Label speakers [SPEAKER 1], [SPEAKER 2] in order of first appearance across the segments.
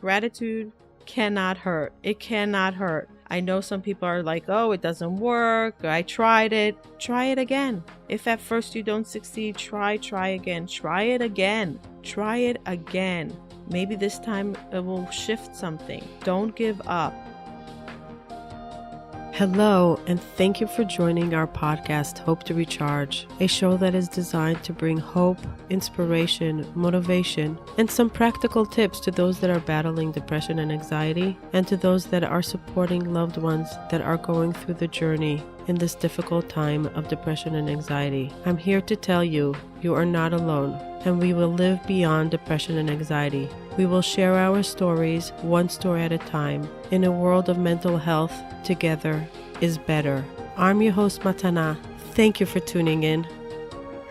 [SPEAKER 1] Gratitude cannot hurt. It cannot hurt. I know some people are like, oh, it doesn't work. I tried it. Try it again. If at first you don't succeed, try again. Try it again. Try it again. Maybe this time it will shift something. Don't give up. Hello, and thank you for joining our podcast, Hope to Recharge, a show that is designed to bring hope, inspiration, motivation, and some practical tips to those that are battling depression and anxiety, and to those that are supporting loved ones that are going through the journey in this difficult time of depression and anxiety. I'm here to tell you, you are not alone, and we will live beyond depression and anxiety. We will share our stories, one story at a time, in a world of mental health. Together is better. I'm your host, Matana. Thank you for tuning in.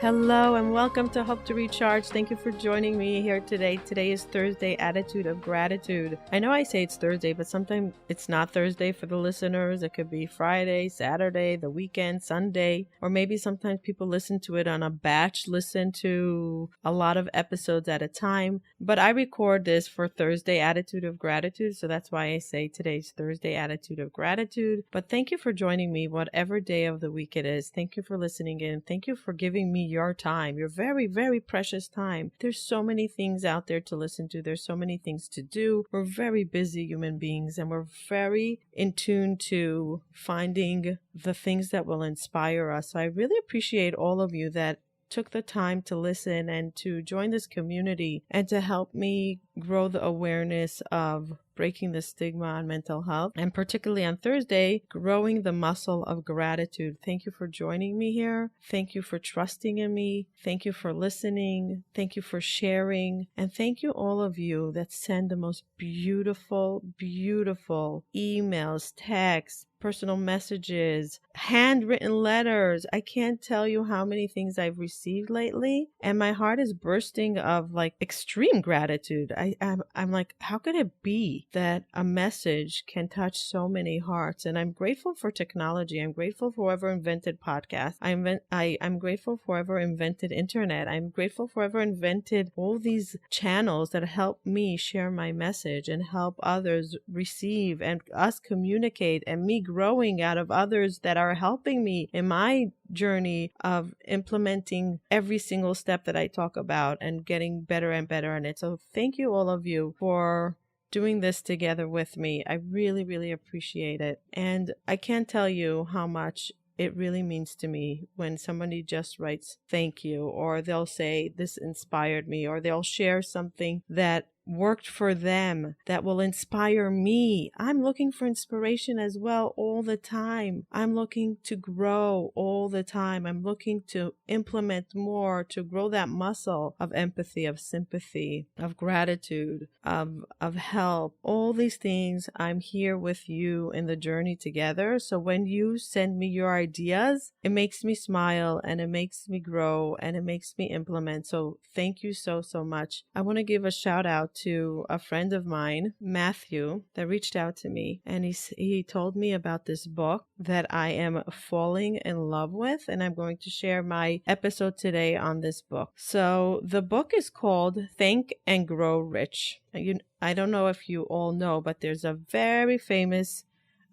[SPEAKER 1] Hello and welcome to Hope to Recharge. Thank you for joining me here today. Today is Thursday, Attitude of Gratitude. I know I say it's Thursday, but sometimes it's not Thursday for the listeners. It could be Friday, Saturday, the weekend, Sunday, or maybe sometimes people listen to it on a batch, listen to a lot of episodes at a time. But I record this for Thursday, Attitude of Gratitude, so that's why I say today's Thursday, Attitude of Gratitude. But thank you for joining me, whatever day of the week it is. Thank you for listening in. Thank you for giving me your time, your very, very precious time. There's so many things out there to listen to. There's so many things to do. We're very busy human beings, and we're very in tune to finding the things that will inspire us. So I really appreciate all of you that took the time to listen and to join this community and to help me grow the awareness of breaking the stigma on mental health, and particularly on Thursday, growing the muscle of gratitude. Thank you for joining me here. Thank you for trusting in me. Thank you for listening. Thank you for sharing. And thank you all of you that send the most beautiful, beautiful emails, texts, personal messages, handwritten letters. I can't tell you how many things I've received lately, and my heart is bursting of like extreme gratitude. I'm like, how could it be that a message can touch so many hearts? And I'm grateful for technology. I'm grateful for whoever invented podcasts. I'm grateful for whoever invented internet. I'm grateful for whoever invented all these channels that help me share my message and help others receive and us communicate, and me growing out of others that are helping me in my journey of implementing every single step that I talk about and getting better and better in it. So thank you all of you for doing this together with me. I really, really appreciate it. And I can't tell you how much it really means to me when somebody just writes thank you, or they'll say this inspired me, or they'll share something that worked for them that will inspire me. I'm looking for inspiration as well all the time. I'm looking to grow all the time. I'm looking to implement more, to grow that muscle of empathy, of sympathy, of gratitude, of help. All these things, I'm here with you in the journey together. So when you send me your ideas, it makes me smile and it makes me grow and it makes me implement. So thank you so, so much. I want to give a shout out to a friend of mine, Matthew, that reached out to me, and he told me about this book that I am falling in love with, and I'm going to share my episode today on this book. So the book is called Think and Grow Rich. I don't know if you all know, but there's a very famous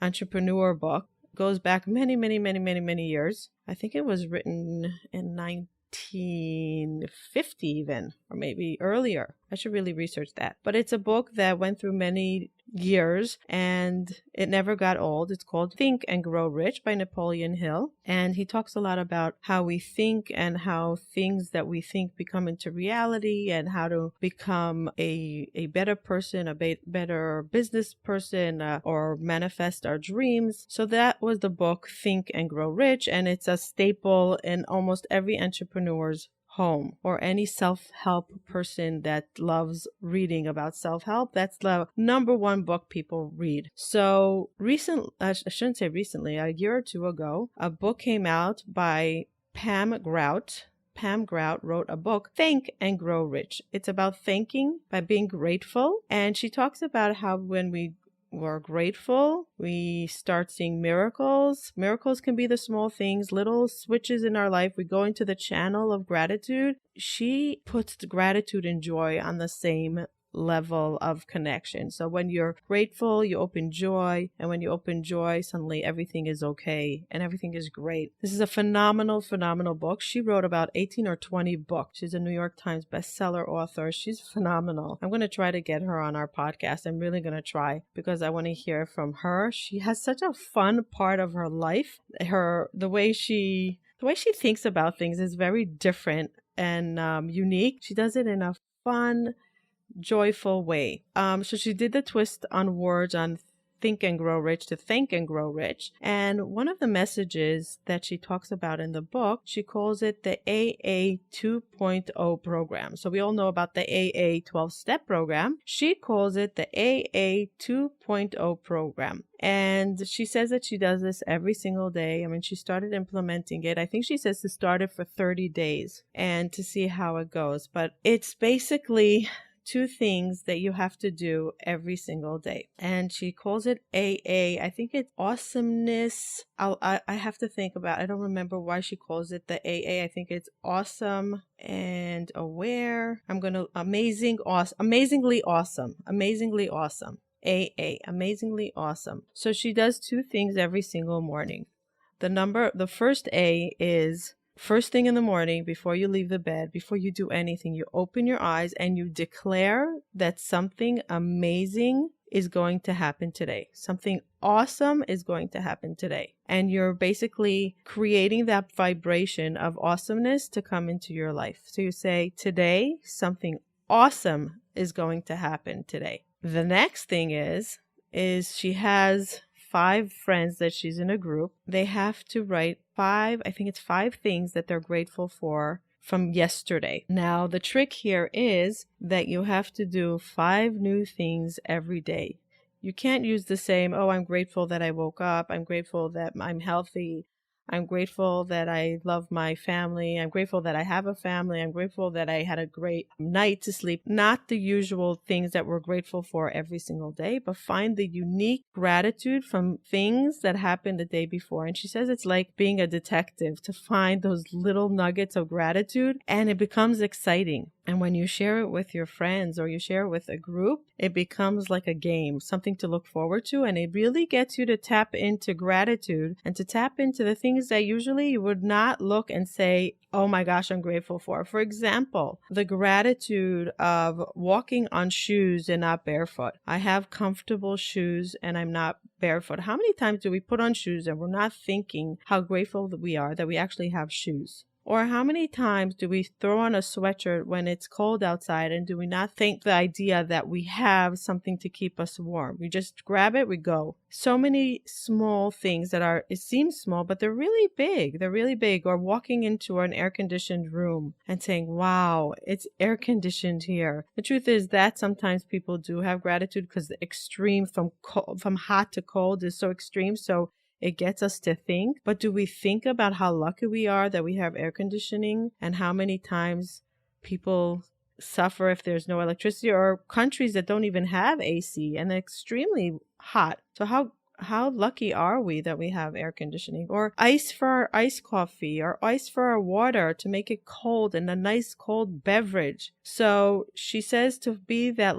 [SPEAKER 1] entrepreneur book. It goes back many, many, many, many, many years. I think it was written in 1950 even, or maybe earlier. I should really research that. But it's a book that went through many years and it never got old. It's called Think and Grow Rich by Napoleon Hill. And he talks a lot about how we think and how things that we think become into reality, and how to become a better person, a better business person, or manifest our dreams. So that was the book Think and Grow Rich. And it's a staple in almost every entrepreneur's home, or any self-help person that loves reading about self-help. That's the number one book people read. So I shouldn't say recently, a year or two ago, a book came out by Pam Grout. Pam Grout wrote a book, Think and Grow Rich. It's about thinking by being grateful. And she talks about how when we're grateful, we start seeing miracles. Miracles can be the small things, little switches in our life. We go into the channel of gratitude. She puts the gratitude and joy on the same level of connection. So when you're grateful, you open joy. And when you open joy, suddenly everything is okay and everything is great. This is a phenomenal, phenomenal book. She wrote about 18 or 20 books. She's a New York Times bestseller author. She's phenomenal. I'm going to try to get her on our podcast. I'm really going to try because I want to hear from her. She has such a fun part of her life. The way she thinks about things is very different and unique. She does it in a fun, joyful way. So she did the twist on words on Think and Grow Rich to Think and Grow Rich. And one of the messages that she talks about in the book, she calls it the AA 2.0 program. So we all know about the AA 12-step program. She calls it the AA 2.0 program. And she says that she does this every single day. I mean, she started implementing it. I think she says to start it for 30 days and to see how it goes. But it's basically 2 things that you have to do every single day. And she calls it AA. I think it's awesomeness. I have to think about it. I don't remember why she calls it the AA. I think it's awesome and aware. Amazingly awesome. AA, amazingly awesome. So she does 2 things every single morning. The first A is first thing in the morning, before you leave the bed, before you do anything, you open your eyes and you declare that something amazing is going to happen today. Something awesome is going to happen today. And you're basically creating that vibration of awesomeness to come into your life. So you say, today, something awesome is going to happen today. The next thing is she has 5 friends that she's in a group. They have to write 5 things that they're grateful for from yesterday. Now, the trick here is that you have to do 5 new things every day. You can't use the same, I'm grateful that I woke up. I'm grateful that I'm healthy. I'm grateful that I love my family. I'm grateful that I have a family. I'm grateful that I had a great night to sleep. Not the usual things that we're grateful for every single day, but find the unique gratitude from things that happened the day before. And she says it's like being a detective to find those little nuggets of gratitude, and it becomes exciting. And when you share it with your friends or you share it with a group, it becomes like a game, something to look forward to. And it really gets you to tap into gratitude and to tap into the things that usually you would not look and say, oh my gosh, I'm grateful for. For example, the gratitude of walking on shoes and not barefoot. I have comfortable shoes and I'm not barefoot. How many times do we put on shoes and we're not thinking how grateful that we are that we actually have shoes? Or how many times do we throw on a sweatshirt when it's cold outside and do we not think the idea that we have something to keep us warm? We just grab it, we go. So many small things it seems small, but they're really big. They're really big. Or walking into an air-conditioned room and saying, wow, it's air-conditioned here. The truth is that sometimes people do have gratitude because the extreme from hot to cold is so extreme. So it gets us to think, but do we think about how lucky we are that we have air conditioning and how many times people suffer if there's no electricity, or countries that don't even have AC and they're extremely hot? So how lucky are we that we have air conditioning, or ice for our iced coffee, or ice for our water to make it cold and a nice cold beverage. So she says to be that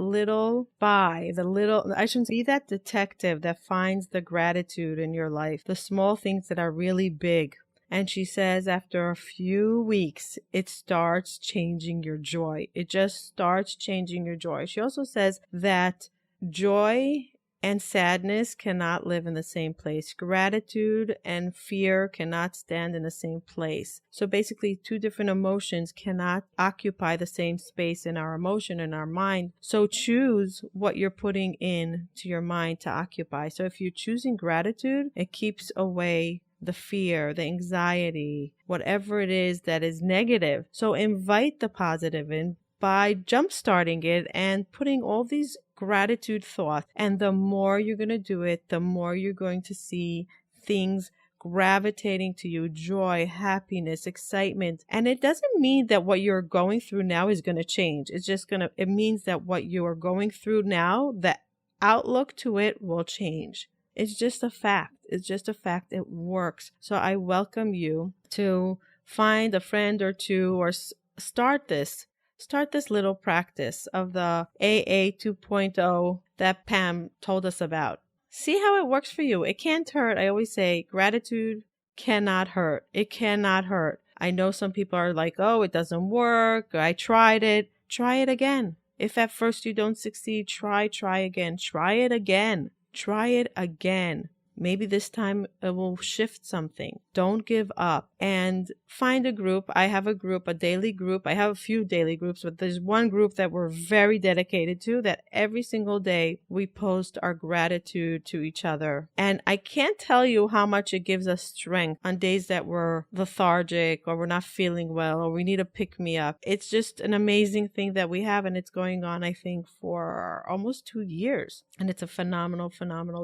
[SPEAKER 1] be that detective that finds the gratitude in your life, the small things that are really big. And she says after a few weeks, it starts changing your joy. It just starts changing your joy. She also says that joy and sadness cannot live in the same place. Gratitude and fear cannot stand in the same place. So basically, 2 different emotions cannot occupy the same space in our emotion and our mind. So choose what you're putting in to your mind to occupy. So if you're choosing gratitude, it keeps away the fear, the anxiety, whatever it is that is negative. So invite the positive in by jump-starting it and putting all these gratitude thoughts. And the more you're going to do it, the more you're going to see things gravitating to you, joy, happiness, excitement. And it doesn't mean that what you're going through now is going to change. It means that what you are going through now, the outlook to it will change. It's just a fact. It works. So I welcome you to find a friend or 2 or start this start this little practice of the AA 2.0 that Pam told us about. See how it works for you. It can't hurt. I always say gratitude cannot hurt. It cannot hurt. I know some people are like, oh, it doesn't work. I tried it. Try it again. If at first you don't succeed, try again. Try it again. Try it again. Maybe this time it will shift something. Don't give up and find a group. I have a group, a daily group. I have a few daily groups, but there's one group that we're very dedicated to, that every single day we post our gratitude to each other. And I can't tell you how much it gives us strength on days that we're lethargic or we're not feeling well or we need a pick me up. It's just an amazing thing that we have, and it's going on, I think, for almost 2 years. And it's a phenomenal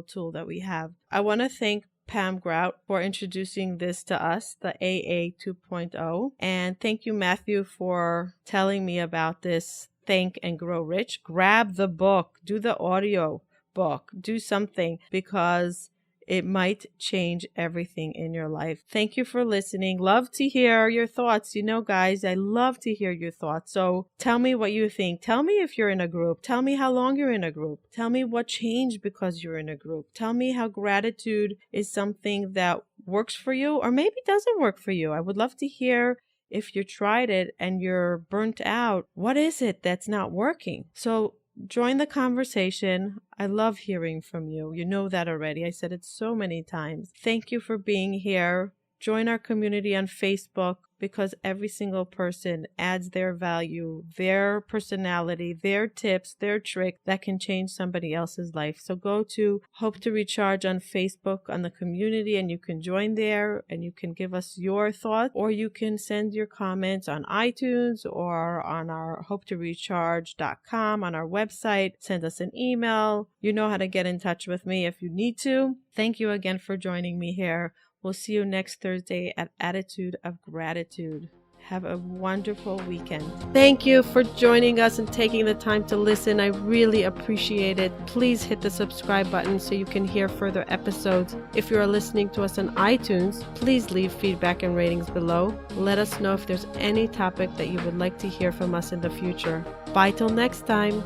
[SPEAKER 1] tool that we have. I want to thank Pam Grout for introducing this to us, the AA 2.0. And thank you, Matthew, for telling me about this Think and Grow Rich. Grab the book, do the audio book, do something, because it might change everything in your life. Thank you for listening. Love to hear your thoughts. You know, guys, I love to hear your thoughts. So tell me what you think. Tell me if you're in a group. Tell me how long you're in a group. Tell me what changed because you're in a group. Tell me how gratitude is something that works for you or maybe doesn't work for you. I would love to hear if you tried it and you're burnt out. What is it that's not working? So join the conversation. I love hearing from you. You know that already. I said it so many times. Thank you for being here. Join our community on Facebook, because every single person adds their value, their personality, their tips, their trick that can change somebody else's life. So go to Hope to Recharge on Facebook on the community, and you can join there and you can give us your thoughts, or you can send your comments on iTunes or on our hopetorecharge.com on our website. Send us an email. You know how to get in touch with me if you need to. Thank you again for joining me here. We'll see you next Thursday at Attitude of Gratitude. Have a wonderful weekend. Thank you for joining us and taking the time to listen. I really appreciate it. Please hit the subscribe button so you can hear further episodes. If you are listening to us on iTunes, please leave feedback and ratings below. Let us know if there's any topic that you would like to hear from us in the future. Bye till next time.